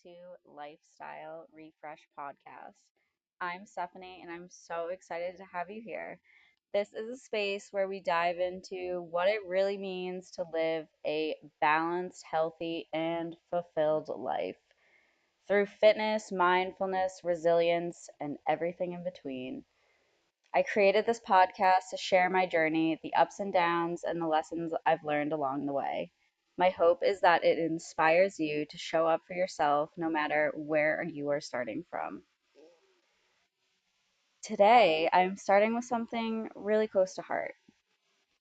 to Lifestyle Refresh Podcast. I'm Stephanie, and I'm so excited to have you here. This is a space where we dive into what it really means to live a balanced, healthy, and fulfilled life through fitness, mindfulness, resilience, and everything in between. I created this podcast to share my journey, the ups and downs, and the lessons I've learned along the way. My hope is that it inspires you to show up for yourself no matter where you are starting from. Today, I'm starting with something really close to heart,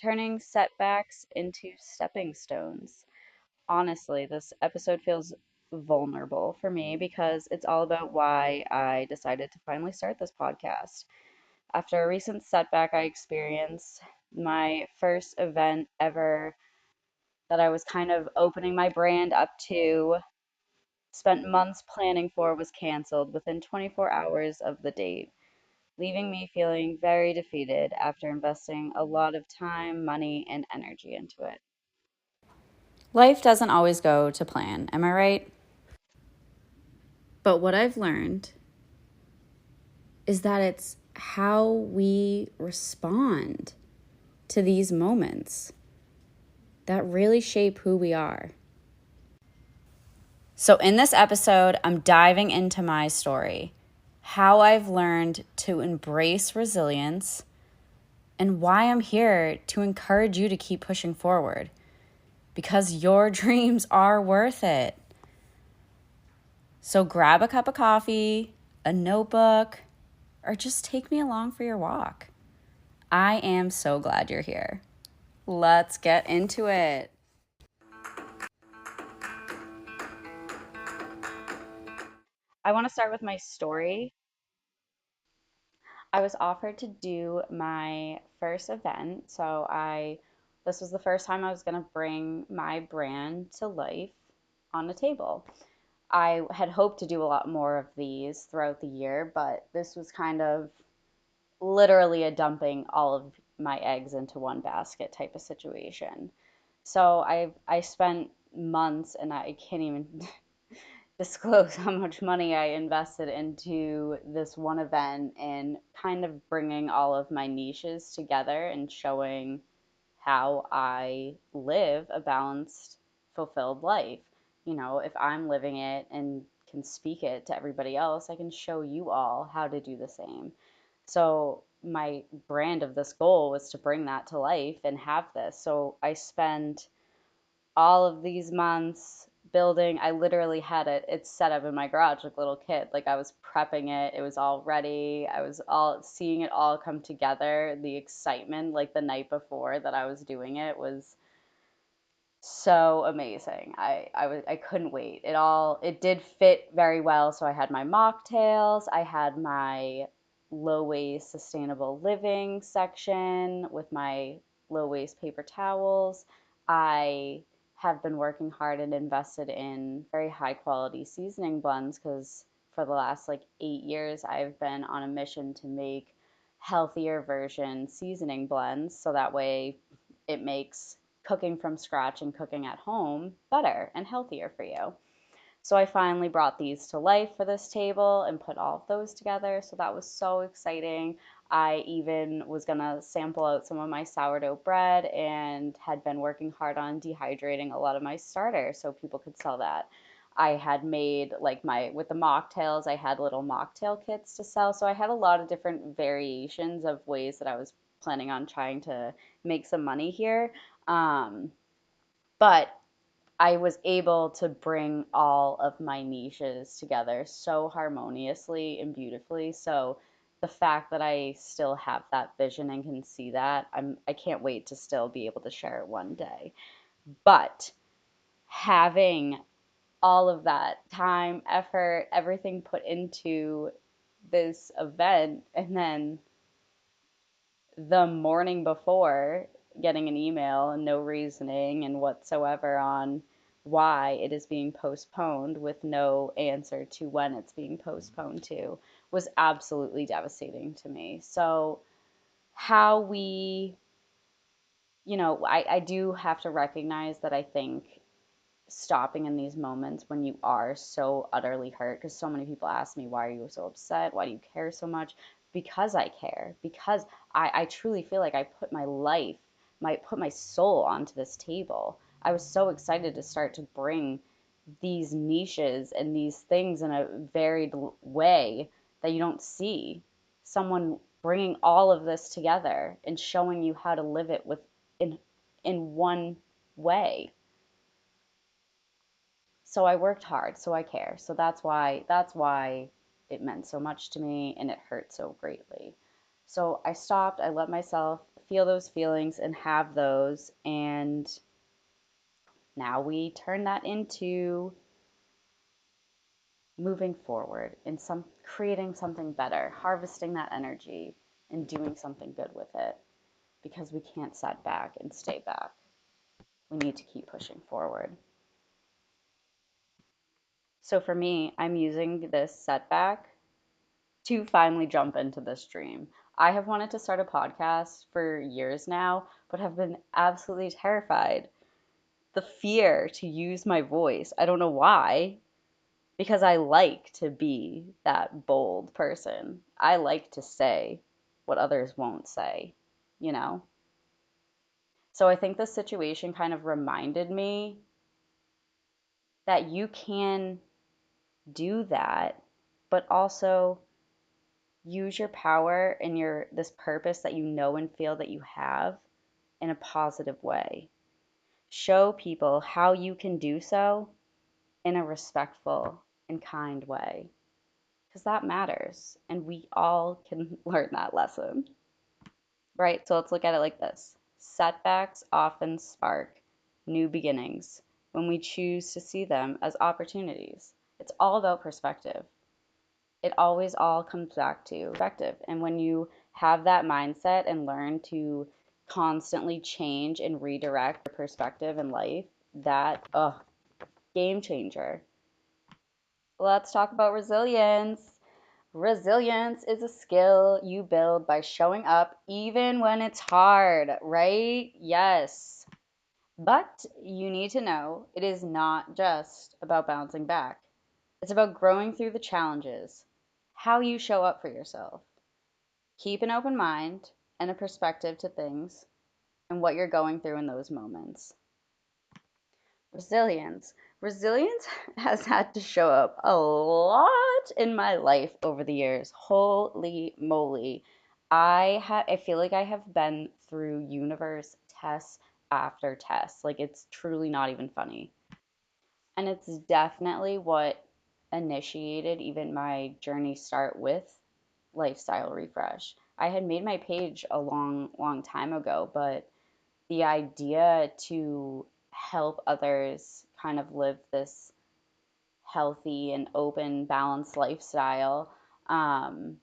turning setbacks into stepping stones. Honestly, this episode feels vulnerable for me because it's all about why I decided to finally start this podcast. After a recent setback I experienced, my first event ever that I was kind of opening my brand up to, spent months planning for, was canceled within 24 hours of the date, leaving me feeling very defeated after investing a lot of time, money, and energy into it. Life doesn't always go to plan, am I right? But what I've learned is that it's how we respond to these moments that really shape who we are. So, in this episode, I'm diving into my story, how I've learned to embrace resilience, and why I'm here to encourage you to keep pushing forward because your dreams are worth it. So grab a cup of coffee, a notebook, or just take me along for your walk. I am so glad you're here. Let's get into it. I want to start with my story. I was offered to do my first event, so I this was the first time I was going to bring my brand to life on a table. I had hoped to do a lot more of these throughout the year, but this was kind of literally a dumping all of my eggs into one basket type of situation. So I spent months, and I can't even disclose how much money I invested into this one event and kind of bringing all of my niches together and showing how I live a balanced, fulfilled life. If I'm living it and can speak it to everybody else, I can show you all how to do the same. So, my brand of this goal was to bring that to life and have this. So, I spent all of these months building. I literally had it's set up in my garage like a little kid. Like I was prepping it, it was all ready. I was all seeing it all come together. The excitement like the night before that I was doing it was so amazing. I couldn't wait. It did fit very well. So I had my mocktails, I had my low waste sustainable living section with my low waste paper towels. I have been working hard and invested in very high quality seasoning blends because for the last like 8 years I've been on a mission to make healthier version seasoning blends so that way it makes cooking from scratch and cooking at home better and healthier for you. So I finally brought these to life for this table and put all of those together. So that was so exciting. I even was gonna sample out some of my sourdough bread and had been working hard on dehydrating a lot of my starter so people could sell that. I had made like with the mocktails, I had little mocktail kits to sell. So I had a lot of different variations of ways that I was planning on trying to make some money here. Um, but I was able to bring all of my niches together so harmoniously and beautifully. So the fact that I still have that vision and can see that, I can't wait to still be able to share it one day. But having all of that time, effort, everything put into this event, and then the morning before getting an email and no reasoning and whatsoever on why it is being postponed with no answer to when it's being postponed to was absolutely devastating to me. So, how we, I do have to recognize that I think stopping in these moments when you are so utterly hurt, because so many people ask me, why are you so upset? Why do you care so much? Because I care, because I truly feel like I put my life, put my soul onto this table. I was so excited to start to bring these niches and these things in a varied way that you don't see. Someone bringing all of this together and showing you how to live it with in in one way. So I worked hard, so I care. So that's why it meant so much to me and it hurt so greatly. So I stopped, I let myself feel those feelings and have those, and now we turn that into moving forward in some creating something better, harvesting that energy and doing something good with it, because we can't set back and stay back. We need to keep pushing forward. So for me, I'm using this setback to finally jump into this dream. I have wanted to start a podcast for years now, but have been absolutely terrified. The fear to use my voice. I don't know why, because I like to be that bold person. I like to say what others won't say, you know? So I think this situation kind of reminded me that you can do that, but also use your power and your this purpose that you know and feel that you have in a positive way. Show people how you can do so in a respectful and kind way, because that matters and we all can learn that lesson. Right? So let's look at it like this. Setbacks often spark new beginnings when we choose to see them as opportunities. It's all about perspective. It always all comes back to perspective. And when you have that mindset and learn to constantly change and redirect your perspective in life, that, game changer. Let's talk about resilience. Resilience is a skill you build by showing up even when it's hard, right? Yes. But you need to know it is not just about bouncing back. It's about growing through the challenges, how you show up for yourself. Keep an open mind and a perspective to things and what you're going through in those moments. Resilience. Resilience has had to show up a lot in my life over the years. Holy moly. I feel like I have been through universe tests after tests. Like it's truly not even funny. And it's definitely what initiated even my journey start with lifestyle refresh. I had made my page a long time ago, but the idea to help others kind of live this healthy and open, balanced lifestyle, um,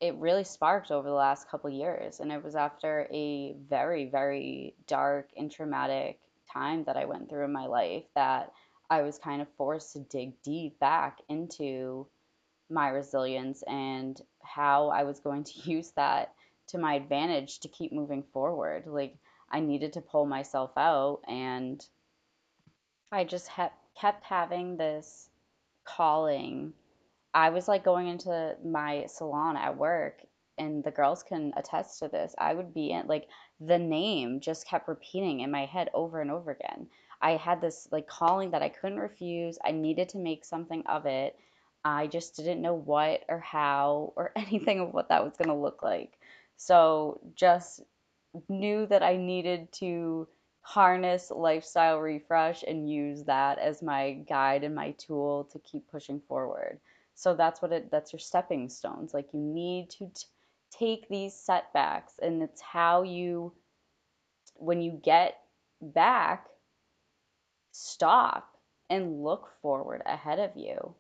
it really sparked over the last couple years. And it was after a very dark and traumatic time that I went through in my life that I was kind of forced to dig deep back into my resilience and how I was going to use that to my advantage to keep moving forward. Like I needed to pull myself out, and I just kept having this calling. I was like going into my salon at work, and the girls can attest to this. I would be in like the name just kept repeating in my head over and over again. I had this like calling that I couldn't refuse. I needed to make something of it. I just didn't know what or how or anything of what that was going to look like. So just knew that I needed to harness lifestyle refresh and use that as my guide and my tool to keep pushing forward. So that's your stepping stones. Like you need to take these setbacks, and it's how you, when you get back, stop and look forward ahead of you.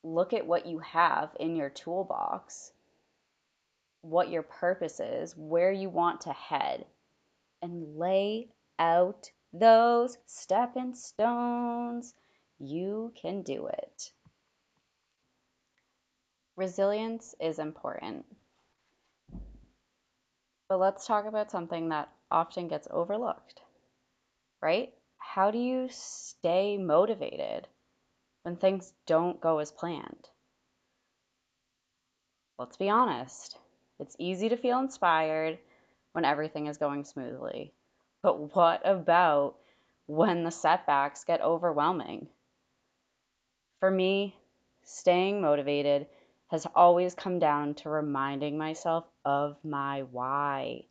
Look at what you have in your toolbox, what your purpose is, where you want to head, and lay out those stepping stones. You can do it. Resilience is important, but let's talk about something that often gets overlooked, right? how do you stay motivated when things don't go as planned? Let's be honest. It's easy to feel inspired when everything is going smoothly. But what about when the setbacks get overwhelming? For me, staying motivated has always come down to reminding myself of my why.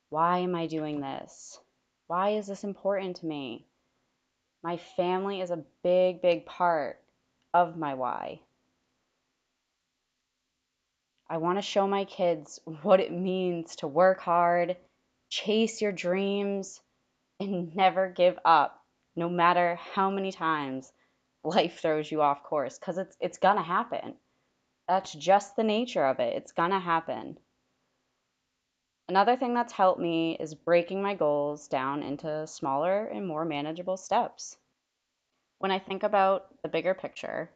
Why am I doing this? Why is this important to me? My family is a big, big part of my why. I want to show my kids what it means to work hard, chase your dreams, and never give up, no matter how many times life throws you off course, because it's gonna happen. That's just the nature of it. It's gonna happen. Another thing that's helped me is breaking my goals down into smaller and more manageable steps. When I think about the bigger picture,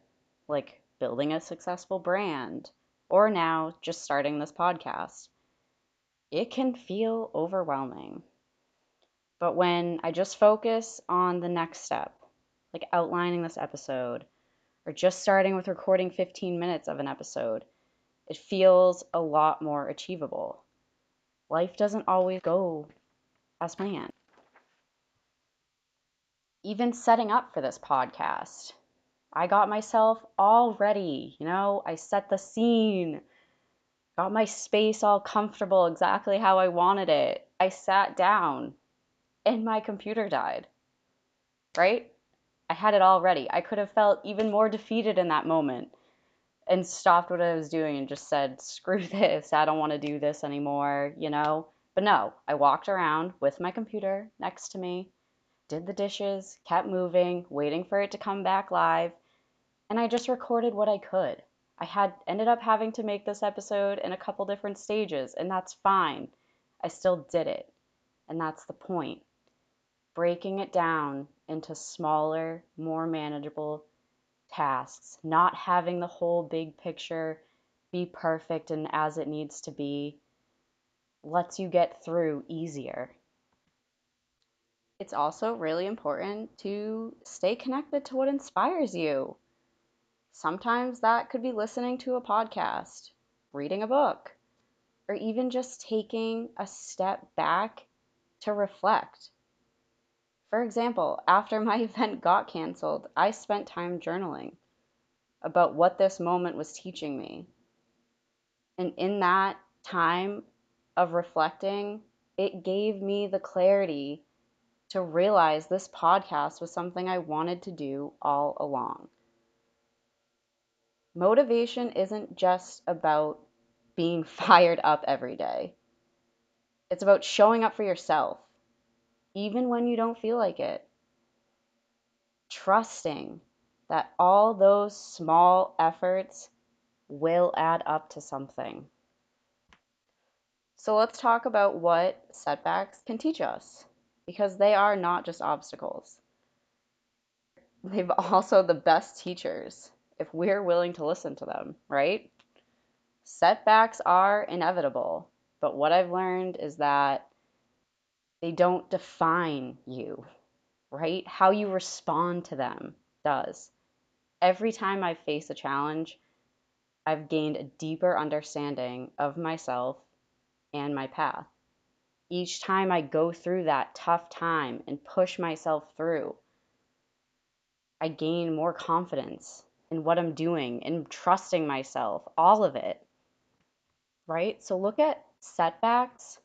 like building a successful brand, or now just starting this podcast, it can feel overwhelming. But when I just focus on the next step, like outlining this episode, or just starting with recording 15 minutes of an episode, it feels a lot more achievable. Life doesn't always go as planned. Even setting up for this podcast, I got myself all ready. I set the scene, got my space all comfortable exactly how I wanted it. I sat down and my computer died, right? I had it all ready. I could have felt even more defeated in that moment and stopped what I was doing and just said, screw this. I don't want to do this anymore. But no, I walked around with my computer next to me, did the dishes, kept moving, waiting for it to come back live, and I just recorded what I could. I had ended up having to make this episode in a couple different stages, and that's fine. I still did it, and that's the point. Breaking it down into smaller, more manageable tasks, not having the whole big picture be perfect and as it needs to be, lets you get through easier. It's also really important to stay connected to what inspires you. Sometimes that could be listening to a podcast, reading a book, or even just taking a step back to reflect. For example, after my event got canceled, I spent time journaling about what this moment was teaching me. And in that time of reflecting, it gave me the clarity to realize this podcast was something I wanted to do all along. Motivation isn't just about being fired up every day, it's about showing up for yourself, even when you don't feel like it. Trusting that all those small efforts will add up to something. So let's talk about what setbacks can teach us, because they are not just obstacles. They've also the best teachers if we're willing to listen to them, right? Setbacks are inevitable, but what I've learned is that they don't define you, right? How you respond to them does. Every time I face a challenge, I've gained a deeper understanding of myself and my path. Each time I go through that tough time and push myself through, I gain more confidence in what I'm doing and trusting myself, all of it, right? So look at setbacks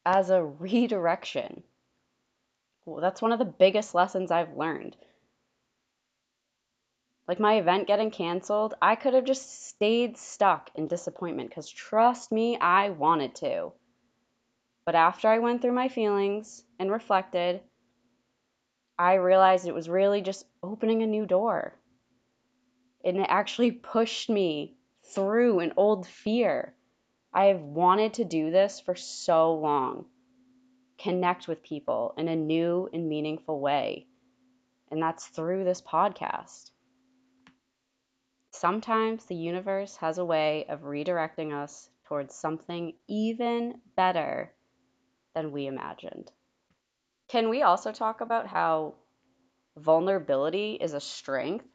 as a redirection. Well, that's one of the biggest lessons I've learned. Like my event getting canceled, I could have just stayed stuck in disappointment because trust me, I wanted to. But after I went through my feelings and reflected, I realized it was really just opening a new door. And it actually pushed me through an old fear. I've wanted to do this for so long, connect with people in a new and meaningful way. And that's through this podcast. Sometimes the universe has a way of redirecting us towards something even better than we imagined. Can we also talk about how vulnerability is a strength?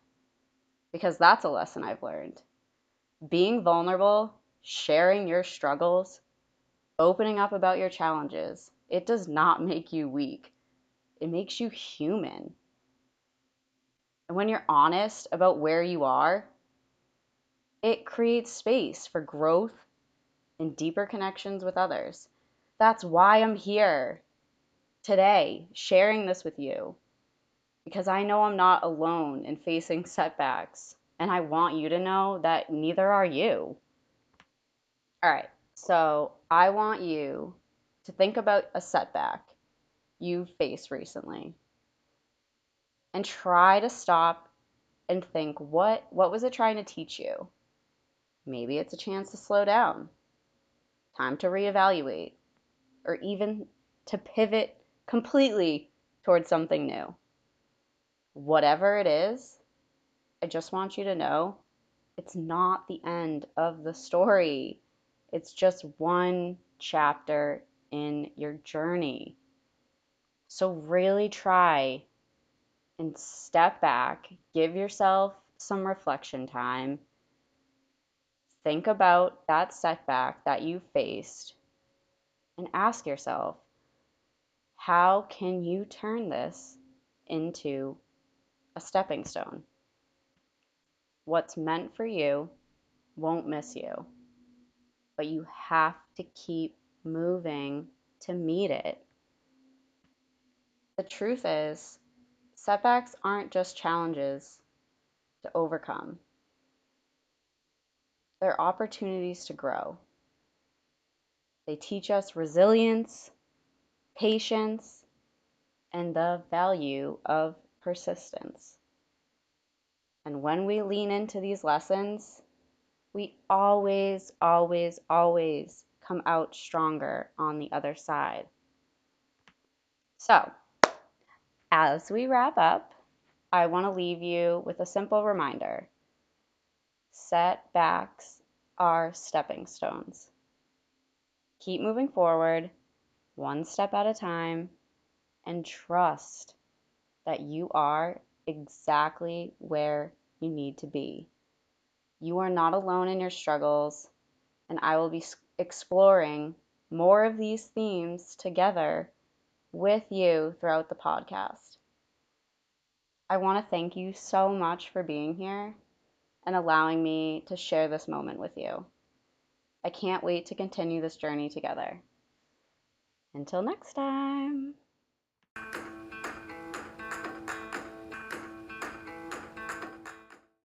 Because that's a lesson I've learned. Being vulnerable, sharing your struggles, opening up about your challenges, it does not make you weak. It makes you human. And when you're honest about where you are, it creates space for growth and deeper connections with others. That's why I'm here today sharing this with you, because I know I'm not alone in facing setbacks. And I want you to know that neither are you. All right, so I want you to think about a setback you faced recently and try to stop and think, what was it trying to teach you? Maybe it's a chance to slow down, time to reevaluate, or even to pivot completely towards something new. Whatever it is, I just want you to know it's not the end of the story. It's just one chapter in your journey. So really try and step back, give yourself some reflection time, think about that setback that you faced, and ask yourself, how can you turn this into a stepping stone? What's meant for you won't miss you, but you have to keep moving to meet it. The truth is, setbacks aren't just challenges to overcome, they're opportunities to grow. They teach us resilience, patience, and the value of persistence. And when we lean into these lessons, we always, always, always come out stronger on the other side. So, as we wrap up, I want to leave you with a simple reminder: setbacks are stepping stones. Keep moving forward, one step at a time, and trust that you are exactly where you need to be. You are not alone in your struggles, and I will be exploring more of these themes together with you throughout the podcast. I want to thank you so much for being here and allowing me to share this moment with you. I can't wait to continue this journey together. Until next time.